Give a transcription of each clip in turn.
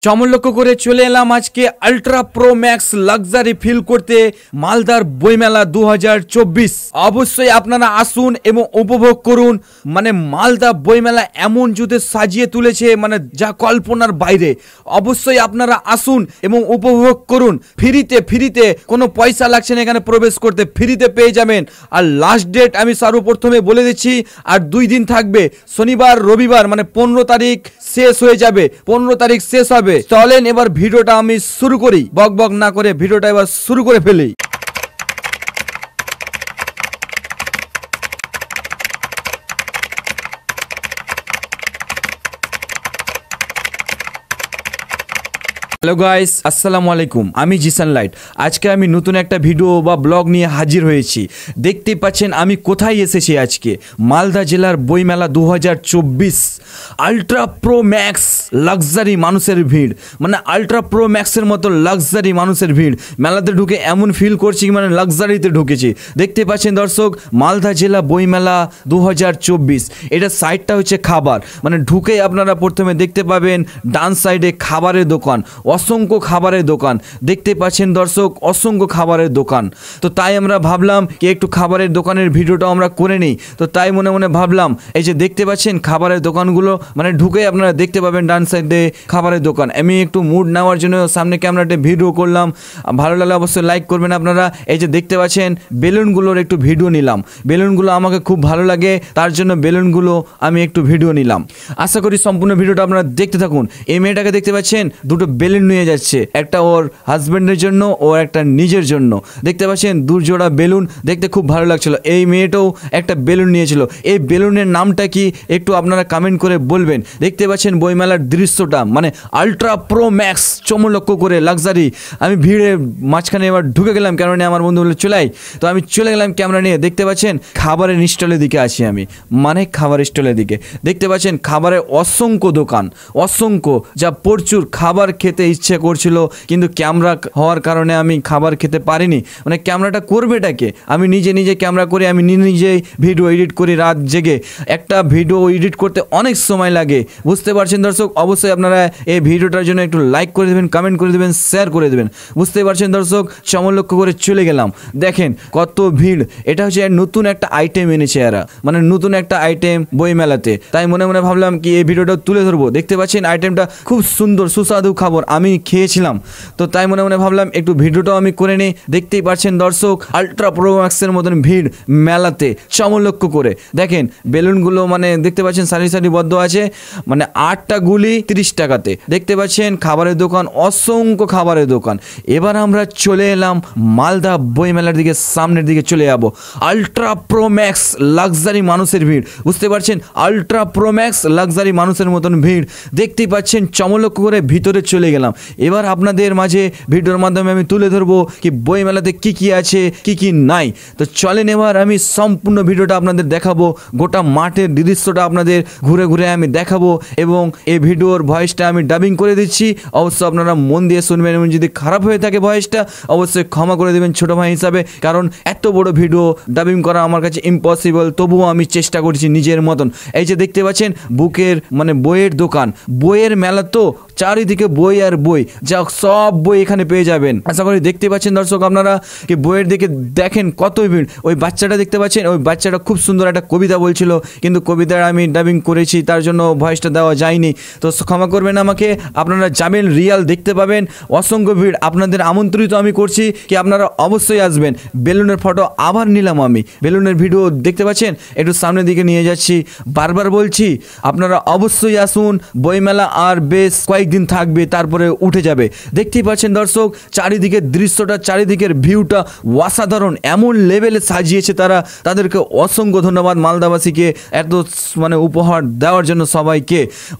চমন লক্ষ্য করে চলে এলাম আজকে ultra pro max luxury feel করতে মালদার বইমেলা 2024। অবশ্যই আপনারা আসুন এবং উপভোগ করুন। মানে মালদা বইমেলা এমন জুতে সাজিয়ে তুলেছে, মানে যা কল্পনার বাইরে। অবশ্যই আপনারা আসুন এবং উপভোগ করুন। ফ্রিতে কোনো পয়সা লাগছে না এখানে প্রবেশ করতে, ফ্রিতে পেয়ে যাবেন। আর লাস্ট ডেট আমি সর্বপ্রথমে বলে দিচ্ছি, আর 2 দিন থাকবে, শনিবার রবিবার, মানে 15 তারিখ শেষ হয়ে যাবে। 15 তারিখ শেষ হবে। চলেন এবার ভিডিওটা আমি শুরু করি, বক না করে ভিডিওটা এবার শুরু করে ফেলি। হ্যালো গাইস, আসসালামু আলাইকুম। আমি জিসান লাইট। আজকে আমি নতুন একটা ভিডিও বা ব্লগ নিয়ে হাজির হয়েছি। দেখতেই পাচ্ছেন আমি কোথায় এসেছি আজকে। মালদা জেলার বইমেলা 2024। আল্ট্রা প্রো ম্যাক্স লাক্সারি মানুষের ভিড়, মানে আল্ট্রা প্রো ম্যাক্সের মতো লাক্সারি মানুষের ভিড়। মেলাতে ঢুকে এমন ফিল করছি মানে লাক্সারিতে ঢুকেছি। দেখতে পাচ্ছেন দর্শক, মালদা জেলা বইমেলা 2024। এটা সাইডটা হচ্ছে খাবার, মানে ঢুকেই আপনারা প্রথমে দেখতে পাবেন ডান সাইডে খাবারের দোকান, অসংখ্য খাবারের দোকান। দেখতে পাচ্ছেন দর্শক, অসংখ্য খাবারের দোকান। তো তাই আমরা ভাবলাম কি একটু খাবারের দোকানের ভিডিওটা আমরা করে নিই। তো তাই মনে মনে ভাবলাম, এই যে দেখতে পাচ্ছেন খাবারের দোকানগুলো, মানে ঢুকে আপনারা দেখতে পাবেন ডান সাইডে খাবারের দোকান। আমি একটু মুড নেওয়ার জন্য সামনে ক্যামেরাতে ভিডিও করলাম। ভালো লাগলে অবশ্যই লাইক করবেন আপনারা। এই যে দেখতে পাচ্ছেন বেলুনগুলোর একটু ভিডিও নিলাম। বেলুনগুলো আমাকে খুব ভালো লাগে, তার জন্য বেলুনগুলো আমি একটু ভিডিও নিলাম। আশা করি সম্পূর্ণ ভিডিওটা আপনারা দেখতে থাকুন। এই মেয়েটাকে দেখতে পাচ্ছেন দুটো বেলুন নিয়ে যাচ্ছে, একটা ওর হাজবেন্ডের জন্য ও একটা নিজের জন্য। দেখতে পাচ্ছেন 2 জোড়া বেলুন, দেখতে খুব ভালো লাগছিল। এই মেয়েটাও একটা বেলুন নিয়েছিল। এই বেলুনের নামটা কি একটু আপনারা কমেন্ট করে বলবেন। দেখতে পাচ্ছেন বইমেলার দৃশ্যটা, মানে আল্ট্রা প্রো ম্যাক্স চমন লক্ষ্য করে লাক্সারি। আমি ভিড়ে মাঝখানে এবার ঢুকে গেলাম, কারণ আমার বন্ধু বলে চলাই, তো আমি চলে গেলাম ক্যামেরা নিয়ে। দেখতে পাচ্ছেন খাবারের স্টলের দিকে আছি আমি, মানে খাবার স্টলের দিকে। দেখতে পাচ্ছেন খাবারের অসংখ্য দোকান, অসংখ্য, যা প্রচুর খাবার খেতে ইচ্ছে করছিল, কিন্তু ক্যামেরা হওয়ার কারণে আমি খাবার খেতে পারিনি। মানে ক্যামেরাটা করবেটাকে, আমি নিজে ক্যামেরা করে আমি নিজেই ভিডিও এডিট করি রাত জেগে। একটা ভিডিও এডিট করতে অনেক সময় লাগে, বুঝতে পারছেন দর্শক। অবশ্যই আপনারা এই ভিডিওটার জন্য একটু লাইক করে দেবেন, কমেন্ট করে দেবেন, শেয়ার করে দেবেন। বুঝতে পারছেন দর্শক, চমন লক্ষ্য করে চলে গেলাম। দেখেন কত ভিড়। এটা হচ্ছে নতুন একটা আইটেম এনেছে এরা, মানে নতুন একটা আইটেম বই মেলাতে। তাই মনে মনে ভাবলাম কি এই ভিডিওটা তুলে ধরবো। দেখতে পাচ্ছেন আইটেমটা খুব সুন্দর, সুস্বাদু খাবার, আমি খেয়েছিলাম। তো তাই মনে মনে ভাবলাম একটু ভিডিওটাও আমি করে নিই। দেখতেই পাচ্ছেন দর্শক, আল্ট্রা প্রো ম্যাক্সের মতন ভিড় মেলাতে চমন লক্ষ্য করে। দেখেন বেলুনগুলো, মানে দেখতে পাচ্ছেন সারিবদ্ধ আছে, মানে 8টা গুলি 30 টাকাতে। দেখতে পাচ্ছেন খাবারের দোকান, অসংখ্য খাবারের দোকান। এবার আমরা চলে এলাম মালদা বই মেলার দিকে, সামনের দিকে চলে যাবো। আল্ট্রা প্রো ম্যাক্স লাক্সারি মানুষের ভিড়, বুঝতে পারছেন আল্ট্রা প্রো ম্যাক্স লাক্সারি মানুষের মতন ভিড়। দেখতেই পাচ্ছেন চমন লক্ষ্য করে ভিতরে চলে গেলাম। এবার আপনাদের মাঝে ভিডিওর মাধ্যমে আমি তুলে ধরবো কি বই মেলাতে কি আছে কি নাই। তো চলেন এবার আমি সম্পূর্ণ ভিডিওটা আপনাদের দেখাবো, গোটা মাঠের দৃশ্যটা আপনাদের ঘুরে ঘুরে আমি দেখাবো, এবং এই ভিডিওর ভয়েসটা আমি ডাবিং করে দিচ্ছি। অবশ্যই আপনারা মন দিয়ে শুনবেন, এবং যদি খারাপ হয়ে থাকে ভয়েসটা অবশ্যই ক্ষমা করে দেবেন ছোটো ভাই হিসাবে, কারণ এত বড় ভিডিও ডাবিং করা আমার কাছে ইম্পসিবল। তবুও আমি চেষ্টা করছি নিজের মতন। এই যে দেখতে পাচ্ছেন বুকের, মানে বইয়ের দোকান, বইয়ের মেলা, তো চারিদিকে বই আর বই, যা সব বই এখানে পেয়ে যাবেন। আশা করি দেখতে পাচ্ছেন দর্শক আপনারা কি বইয়ের দিকে দেখেন কত ভিড়। ওই বাচ্চাটা দেখতে পাচ্ছেন, ওই বাচ্চাটা খুব সুন্দর একটা কবিতা বলছিল, কিন্তু কবিতার আমি ডাবিং করেছি, তার জন্য ভয়েসটা দেওয়া যায়নি। তো ক্ষমা করবেন আমাকে। আপনারা যাবেন, রিয়াল দেখতে পাবেন, অসংখ্য ভিড়। আপনাদের আমন্ত্রিত আমি করছি কি আপনারা অবশ্যই আসবেন। বেলুনের ফটো আবার নিলাম আমি, বেলুনের ভিডিও দেখতে পাচ্ছেন, একটু সামনের দিকে নিয়ে যাচ্ছি। বারবার বলছি আপনারা অবশ্যই আসুন। বইমেলা আর বেশ কয়েকদিন থাকবে, তারপরে উঠে যাবে। দেখতেই পাচ্ছেন দর্শক চারিদিকের দৃশ্যটা, চারিদিকের ভিউটা অসাধারণ, এমন লেভেলে সাজিয়েছে তারা। তাদেরকে অসংখ্য ধন্যবাদ মালদাবাসীকে, এত মানে উপহার দেওয়ার জন্য সবাইকে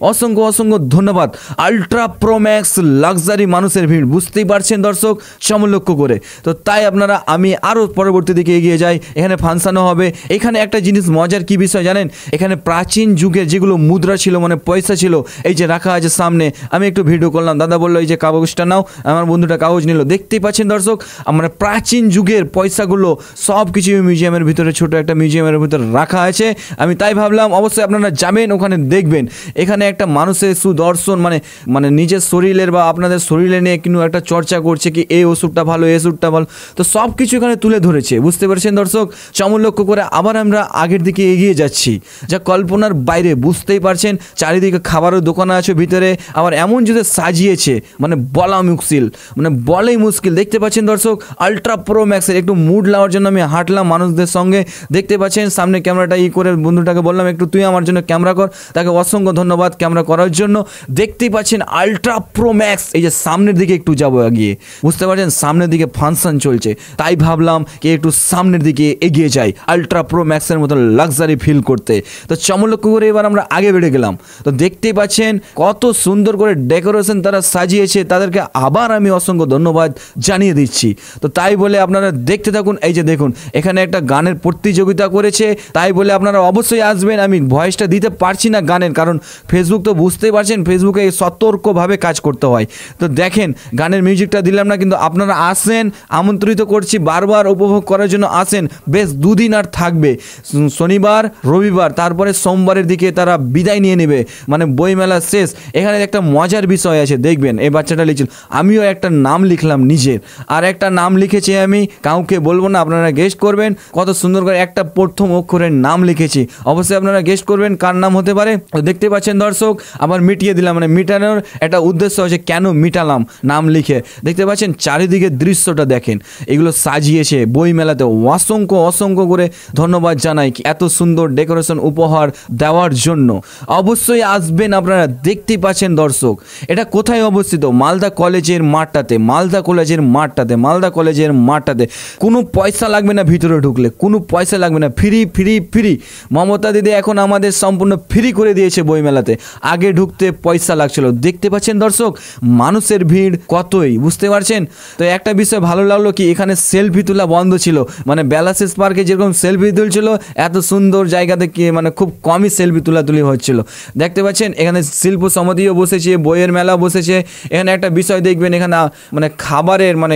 অসংখ্য ধন্যবাদ। আল্ট্রা প্রো ম্যাক্স লাক্সারি মানুষের ভিড়, বুঝতেই পারছেন দর্শক চমন লক্ষ্য করে। তো তাই আপনারা, আমি আরও পরবর্তী দিকে এগিয়ে যাই। এখানে ফাংশনও হবে। এখানে একটা জিনিস মজার কি বিষয় জানেন, এখানে প্রাচীন যুগের যেগুলো মুদ্রা ছিল, মানে পয়সা ছিল, এই যে রাখা আছে সামনে, আমি একটু ভিডিও করলাম, দাদা বললো এই যে কাগজটা নাও, আমার বন্ধুটা কাগজ নিল। দেখতেই পাচ্ছেন দর্শক, মানে প্রাচীন যুগের পয়সাগুলো সব কিছু মিউজিয়ামের ভিতরে, ছোট একটা মিউজিয়ামের ভিতরে রাখা আছে। আমি তাই ভাবলাম অবশ্যই আপনারা যাবেন, ওখানে দেখবেন এখানে একটা মানুষের সুদর্শন মানে মানে নিজের শরীরের বা আপনাদের শরীরে নিয়ে কিন্তু একটা চর্চা করছে কি এই ওষুধটা ভালো, এই ওষুধটা ভালো, তো সব কিছু এখানে তুলে ধরেছে, বুঝতে পারছেন দর্শক। চমক লক্ষ্য করে আবার আমরা আগের দিকে এগিয়ে যাচ্ছি, যা কল্পনার বাইরে, বুঝতেই পারছেন। চারিদিকে খাবারের দোকান আছে ভিতরে, আবার এমন যদি সাজিয়েছে মানে বলা মুশকিল, মানে বলেই মুশকিল। দেখতে পাচ্ছেন দর্শক, আলট্রা প্রো ম্যাক্সের একটু মুড নেওয়ার জন্য আমি হাঁটলাম মানুষদের সঙ্গে। দেখতে পাচ্ছেন সামনে ক্যামেরাটা করে বন্ধুটাকে বললাম একটু তুই আমার জন্য ক্যামেরা কর, তাকে অসংখ্য ধন্যবাদ ক্যামেরা করার জন্য। দেখতেই পাচ্ছেন আলট্রা প্রো ম্যাক্স, এই যে সামনের দিকে একটু যাবো এগিয়ে, বুঝতে পারছেন সামনের দিকে ফাংশন চলছে, তাই ভাবলাম কি একটু সামনের দিকে এগিয়ে যাই আলট্রা প্রো ম্যাক্সের মতো লাক্সারি ফিল করতে। তো চমলক্ষ করে এবার আমরা আগে বেড়ে গেলাম। তো দেখতেই পাচ্ছেন কত সুন্দর করে ডেকোরেশন তারা সাজিয়েছে, তাদেরকে আবার আমি অসংখ্য ধন্যবাদ জানিয়ে দিচ্ছি। তো তাই বলে আপনারা দেখতে থাকুন। এই যে দেখুন এখানে একটা গানের প্রতিযোগিতা করেছে, তাই বলে আপনারা অবশ্যই আসবেন। আমি ভয়েসটা দিতে পারছি না গানের, কারণ ফেসবুক তো বুঝতেই পারছেন, ফেসবুকে সতর্কভাবে কাজ করতে হয়। তো দেখেন গানের মিউজিকটা দিলাম না, কিন্তু আপনারা আসেন, আমন্ত্রিত করছি বারবার উপভোগ করার জন্য আসেন। বেশ দুদিন আর থাকবে, শনিবার রবিবার, তারপরে সোমবারের দিকে তারা বিদায় নিয়ে নেবে, মানে বইমেলা শেষ। এখানে একটা মজার বিষয় আছে, দেখবেন এই বাচ্চাটা লিখছিল, আমিও একটা নাম লিখলাম নিজের, আর একটা নাম লিখেছি আমি, কাউকে বলবো না, আপনারা গেস্ট করবেন কত সুন্দর করে একটা প্রথম অক্ষরের নাম লিখেছি। অবশ্যই আপনারা গেস্ট করবেন কার নাম হতে পারে। দেখতে পাচ্ছেন দর্শক, আবার মিটিয়ে দিলাম, মানে মিটানোর একটা উদ্দেশ্য আছে, কেন মিটালাম নাম লিখে। দেখতে পাচ্ছেন চারিদিকে দৃশ্যটা দেখেন, এগুলো সাজিয়েছে বইমেলাতে। অসংখ্য অসংখ্য করে ধন্যবাদ জানাই এত সুন্দর ডেকোরেশন উপহার দেওয়ার জন্য। অবশ্যই আসবেন আপনারা। দেখতেই পাচ্ছেন দর্শক, এটা কোথায় অবস্থিত? মালদা কলেজের মাঠটাতে, মালদা কলেজের মাঠটাতে, মালদা কলেজের মাঠটাতে। কোনো পয়সা লাগবে না ভিতরে ঢুকলে, কোনো পয়সা লাগবে না, ফ্রি ফ্রি ফ্রি। মমতা দিদি এখন আমাদের সম্পূর্ণ ফ্রি করে দিয়েছে বইমেলাতে, আগে ঢুকতে পয়সা লাগছিল। দেখতে পাচ্ছেন দর্শক মানুষের ভিড় কতই, বুঝতে পারছেন। তো একটা বিষয় ভালো লাগলো কি, এখানে সেলফি তোলা বন্ধ ছিল, মানে বেলাসেস পার্কে যেরকম সেলফি তুলছিল, এত সুন্দর জায়গাতে কি মানে খুব কমই সেলফি তোলাতুলি হচ্ছিল। দেখতে পাচ্ছেন এখানে শিল্প সমিতিও বসেছে, বইয়ের মেলা বসেছে। এখানে একটা বিষয় দেখবেন, এখানে মানে খাবারের মানে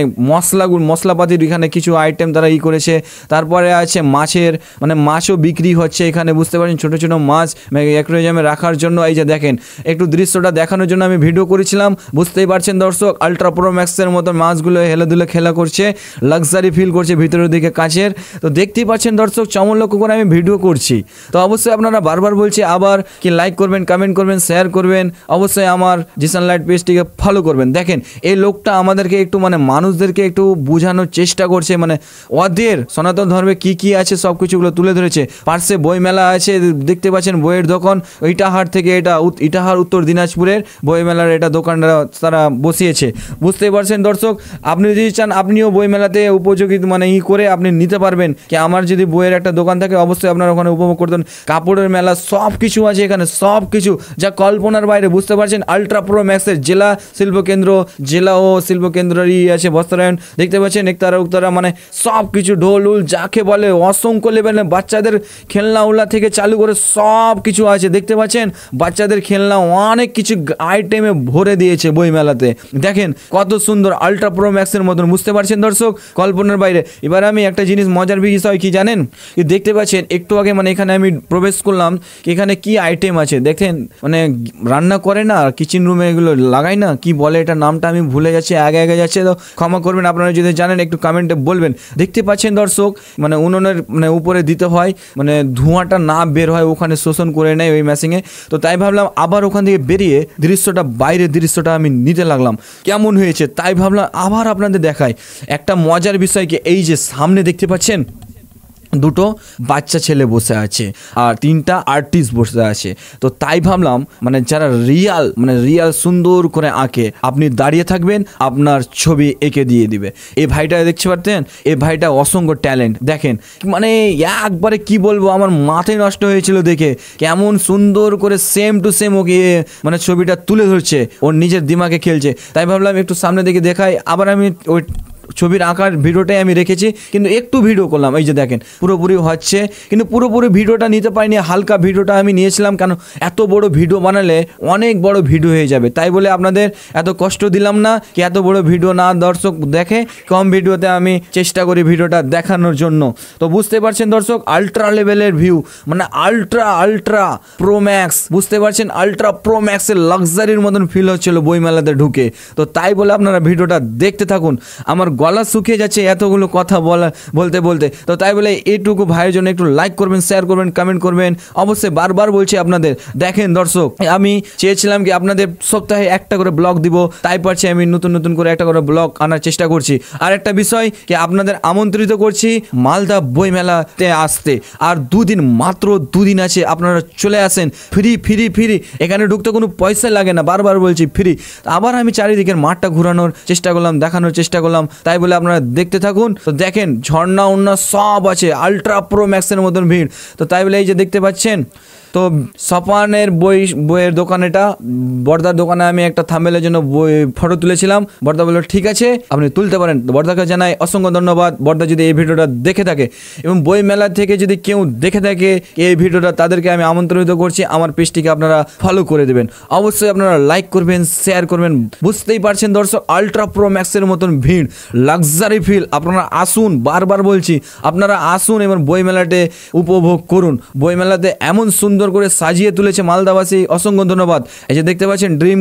মশলাপাতির এখানে কিছু আইটেম তারা করেছে। তারপরে আছে মাছের, মানে মাছও বিক্রি হচ্ছে এখানে, বুঝতে পারছেন ছোটো ছোটো মাছ অ্যাকোয়ারিয়ামে রাখার জন্য। এই যে দেখেন একটু দৃশ্যটা দেখানোর জন্য আমি ভিডিও করেছিলাম, বুঝতেই পারছেন দর্শক। আলট্রা প্রো ম্যাক্সের মতো মাছগুলো হেলেদুলে খেলা করছে, লাক্সারি ফিল করছে ভিতরের দিকে কাছের। তো দেখতেই পাচ্ছেন দর্শক, চমক লক্ষ্য করে আমি ভিডিও করছি। তো অবশ্যই আপনারা বারবার বলছি আবার কি লাইক করবেন, কমেন্ট করবেন, শেয়ার করবেন, অবশ্যই আমার জিসান লাইট পেজটিকে ফলো করবেন। দেখেন এই লোকটা আমাদেরকে একটু মানে মানুষদেরকে একটু বোঝানোর চেষ্টা করছে, মানে ওদের সনাতন ধর্মে কি কি আছে সব কিছুগুলো তুলে ধরেছে। পার্শ্বে বই মেলা আছে, দেখতে পাচ্ছেন বইয়ের দোকান, ইটাহার থেকে, এটা ইটাহার উত্তর দিনাজপুরের বই মেলার এটা দোকানটা তারা বসিয়েছে, বুঝতেই পারছেন দর্শক। আপনি যদি চান আপনিও বই মেলাতে উপযোগী মানে করে আপনি নিতে পারবেন, কি আমার যদি বইয়ের একটা দোকান থাকে অবশ্যই আপনারা ওখানে উপভোগ করতেন। কাপড়ের মেলা সব কিছু আছে এখানে, সব কিছু যা কল্পনার বাইরে, বুঝতে পারছেন। আলট্রা প্রো ম্যাক্সের জেলা শিল্পকেন্দ্র, জেলা ও শিল্পকেন্দ্রই আছে বস্ত্রায়ন, দেখতে পাচ্ছেন একতারা উত্তরা, মানে সব কিছু ঢোল উল যাকে বলে অসংখ্য লেভেলে বাচ্চাদের খেলনা উল্লা থেকে চালু করে সব কিছু আছে। দেখতে পাচ্ছেন বাচ্চাদের খেলনা অনেক কিছু আইটেমে ভরে দিয়েছে বই মেলাতে। দেখেন কত সুন্দর আলট্রা প্রো ম্যাক্সের মতন, বুঝতে পারছেন দর্শক, কল্পনার বাইরে। এবার আমি একটা জিনিস মজার বিষয় কি জানেন, দেখতে পাচ্ছেন একটু আগে মানে এখানে আমি প্রবেশ করলাম, এখানে কি আইটেম আছে দেখেন, মানে রান্না করে না কিচেন রুমে এগুলো লাগাই না, কি বলে এটা নামটা আমি ভুলে যাচ্ছি, আগে আগে যাচ্ছে, তো ক্ষমা করবেন আপনারা যদি জানেন একটু কমেন্টে বলবেন। দেখতে পাচ্ছেন দর্শক, মানে উনুনের মানে উপরে দিতে হয়, মানে ধোঁয়াটা না বের হয়, ওখানে শোষণ করে নেয় ওই মেশিনে। তো তাই ভাবলাম আবার ওখান থেকে বেরিয়ে দৃশ্যটা, বাইরের দৃশ্যটা আমি নিতে লাগলাম কেমন হয়েছে, তাই ভাবলাম আবার আপনাদের দেখায়। একটা মজার বিষয় কি, এই যে সামনে দেখতে পাচ্ছেন দুটো বাচ্চা ছেলে বসে আছে আর তিনটা আর্টিস্ট বসে আছে। তো তাই ভাবলাম মানে যারা রিয়াল সুন্দর করে আঁকে, আপনি দাঁড়িয়ে থাকবেন, আপনার ছবি এঁকে দিয়ে দিবে। এই ভাইটা দেখতে পারতেন, এই ভাইটা অসংখ্য ট্যালেন্ট। দেখেন মানে একবারে কি বলবো, আমার মাথায় নষ্ট হয়েছিল দেখে, কেমন সুন্দর করে সেম টু সেম ওকে মানে ছবিটা তুলে ধরছে, ওর নিজের দিমাগে খেলছে। তাই ভাবলাম একটু সামনে দিকে দেখাই। আবার আমি ওই ছবির আঁকার ভিডিওটাই আমি রেখেছি, কিন্তু একটু ভিডিও করলাম। এই যে দেখেন পুরোপুরি হচ্ছে, কিন্তু পুরোপুরি ভিডিওটা নিতে পারিনি, হালকা ভিডিওটা আমি নিয়েছিলাম, কেন এত বড় ভিডিও বানালে অনেক বড় ভিডিও হয়ে যাবে, তাই বলে আপনাদের এত কষ্ট দিলাম না কি এত বড় ভিডিও না দর্শক দেখে, কম ভিডিওতে আমি চেষ্টা করি ভিডিওটা দেখানোর জন্য। তো বুঝতে পারছেন দর্শক, আলট্রা লেভেলের ভিউ, মানে আলট্রা প্রো ম্যাক্স, বুঝতে পারছেন আলট্রা প্রো ম্যাক্সের লাক্সারির মতন ফিল হচ্ছিল বইমেলাতে ঢুকে। তো তাই বলে আপনারা ভিডিওটা দেখতে থাকুন, আমার গলা শুকিয়ে যাচ্ছে এতগুলো কথা বলতে বলতে। তো তাই বলে এইটুকু ভাইয়ের জন্য একটু লাইক করবেন, শেয়ার করবেন, কমেন্ট করবেন অবশ্যই। বারবার বলছি আপনাদের, দেখেন দর্শক আমি চেয়েছিলাম কি আপনাদের সপ্তাহে একটা করে ব্লগ দিব, তাই পারছি আমি নতুন করে একটা করে ব্লগ আনার চেষ্টা করছি। আর একটা বিষয় কি আপনাদের আমন্ত্রিত করছি মালদা বইমেলাতে আসতে, আর মাত্র দুদিন আছে, আপনারা চলে আসেন, ফ্রি, এখানে ঢুকতে কোনো পয়সা লাগে না, বারবার বলছি ফ্রি। আবার আমি চারিদিকের মাঠটা ঘোরানোর চেষ্টা করলাম, দেখানোর চেষ্টা করলাম, তাই বলে আপনারা দেখতে থাকুন। তো দেখেন ঝর্ণা সব আছে, আলট্রা প্রো ম্যাক্সের মতন ভিড়। তো তাই বলে এই যে দেখতে পাচ্ছেন, তো সপানের বইয়ের দোকান, এটা বর্দার দোকানে আমি একটা থাম্বনেলের জন্য বই ফটো তুলেছিলাম, বর্দা বলল ঠিক আছে আপনি তুলতে পারেন। তো বর্দাকে জানাই অসংখ্য ধন্যবাদ, বর্দা যদি এই ভিডিওটা দেখে থাকে এবং বই মেলা থেকে যদি কেউ দেখে থাকে এই ভিডিওটা, তাদেরকে আমি আমন্ত্রিত করছি আমার পেজটিকে আপনারা ফলো করে দেবেন, অবশ্যই আপনারা লাইক করবেন, শেয়ার করবেন। বুঝতেই পারছেন দর্শক, আলট্রা প্রো ম্যাক্সের মতন ভিড়, লাক্সারি ফিল। আপনারা আসুন, বারবার বলছি আপনারা আসুন এবং বই মেলাতে উপভোগ করুন। বই মেলাতে এমন সুন্দর করে সাজিয়ে তুলেছে মালদাবাসী, অসংখ্য ধন্যবাদ। এই যে দেখতে পাচ্ছেন ড্রিম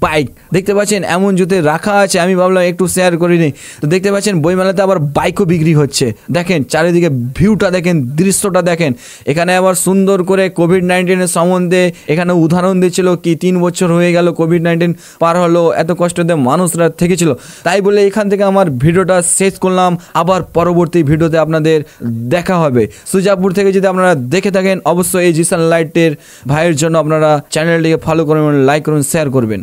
বাইক দেখতে পাচ্ছেন, এমন জুতে রাখা আছে, আমি ভাবলাম একটু শেয়ার করিনি। তো দেখতে পাচ্ছেন বইমেলাতে আবার বাইকও বিক্রি হচ্ছে, দেখেন চারিদিকে ভিউটা দেখেন, দৃশ্যটা দেখেন। এখানে আবার সুন্দর করে কোভিড-19 সম্বন্ধে এখানে উদাহরণ দিচ্ছিল কি 3 বছর হয়ে গেল কোভিড-19 পার হলো, এত কষ্টতে মানুষরা থেকেছিল। তাই বলে এখান থেকে আমার ভিডিওটা শেষ করলাম, আবার পরবর্তী ভিডিওতে আপনাদের দেখা হবে। সুজাপুর থেকে যদি আপনারা দেখে থাকেন অবশ্যই এই জিসান লাইটের ভাইয়ের জন্য আপনারা চ্যানেলটিকে ফলো করবেন, লাইক করুন, শেয়ার করবেন।